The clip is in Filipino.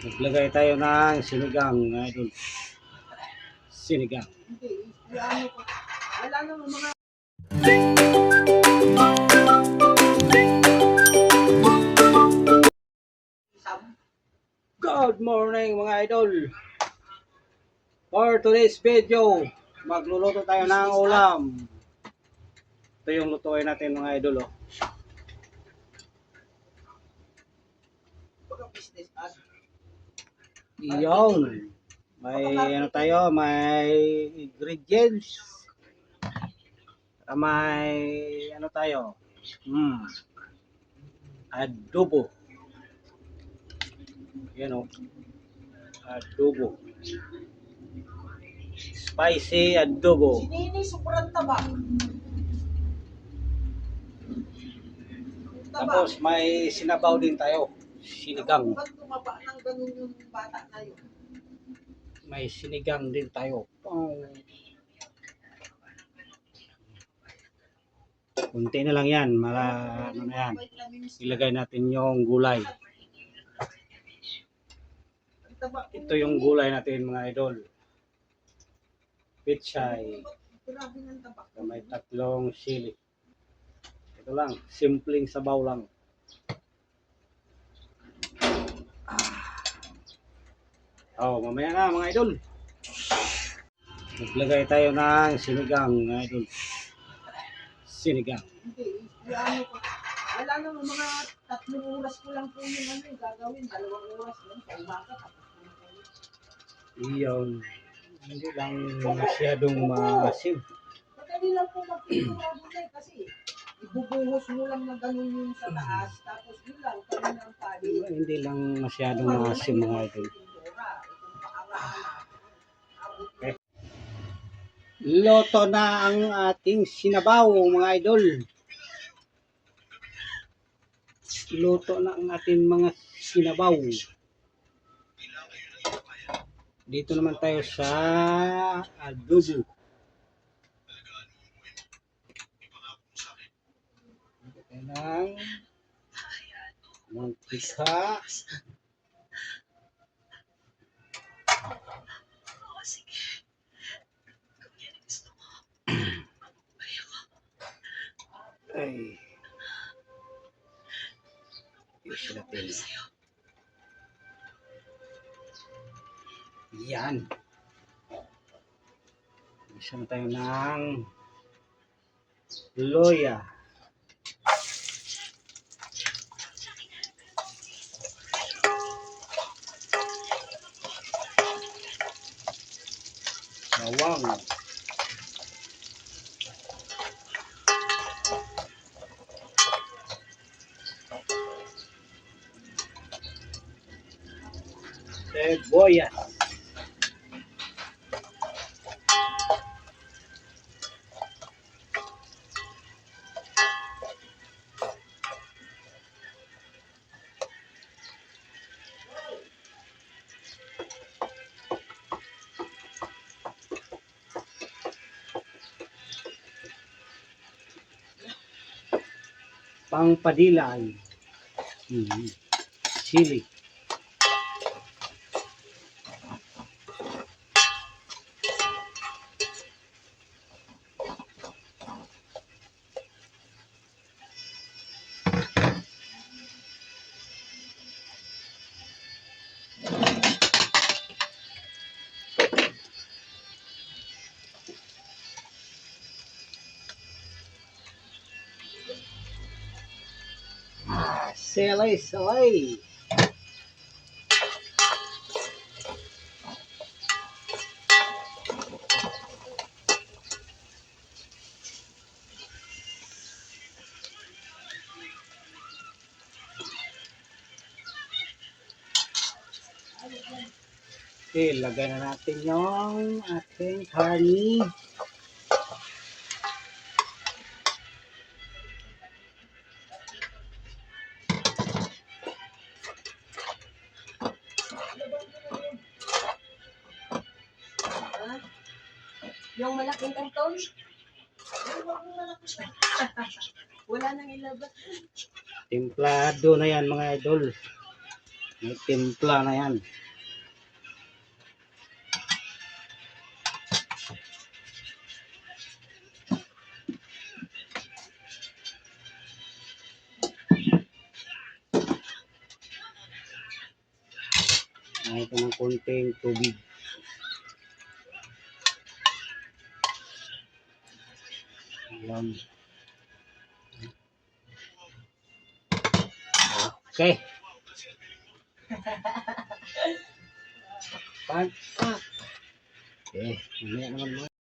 Naglagay tayo ng sinigang, idol. Sinigang. Wala naman mga Good morning mga idol. For today's video, magluluto tayo ng ulam. Ito yung lutuin natin mga idol. Oh. business ad. Iyon. May ano tayo, may ingredients. May ano tayo. Adobo. Yan o. Adobo. Spicy adobo. Sinini, sobrang taba. Tapos may sinabaw din tayo. Sinigang. Ba't tumaba ng ganun yung bata na yun? May sinigang din tayo. Kunti na lang yan. Ano na yan. Ilagay natin yung gulay. Ito yung gulay natin mga idol. Pichay. May 3 sili. Ito lang. Simpleng sabaw lang. Mamaya na mga idol. Naglagay tayo ng sinigang mga idol. Sinigang. Hindi, wala naman mga 3 oras ko lang po yung gagawin. 2 oras lang sa umaga. Iyon. Hindi lang masyadong maasim. Madali lang po magpipurado na kasi ibubuhos mo lang na ganun yung sa taas, tapos yun lang, kami ng pali. Hindi lang masyadong maasim mga idol. Loto na ang ating sinabaw mga idol. Luto na ang ating mga sinabaw. Dito naman tayo sa adobo. Ng mantika. Ay. Isa natin. Yan. Isa na tayo ng loya. Bawang. Sibuyas. Pangpadilay. Sili. Salay. Okay, lagay na natin yung ating karni. Yung malaking karton? Wala nang ilabas. Templado na yan mga idol. May timpla na yan. Ito ng konting tubig. Ayan. Okay. Okay. Mamaya naman mo.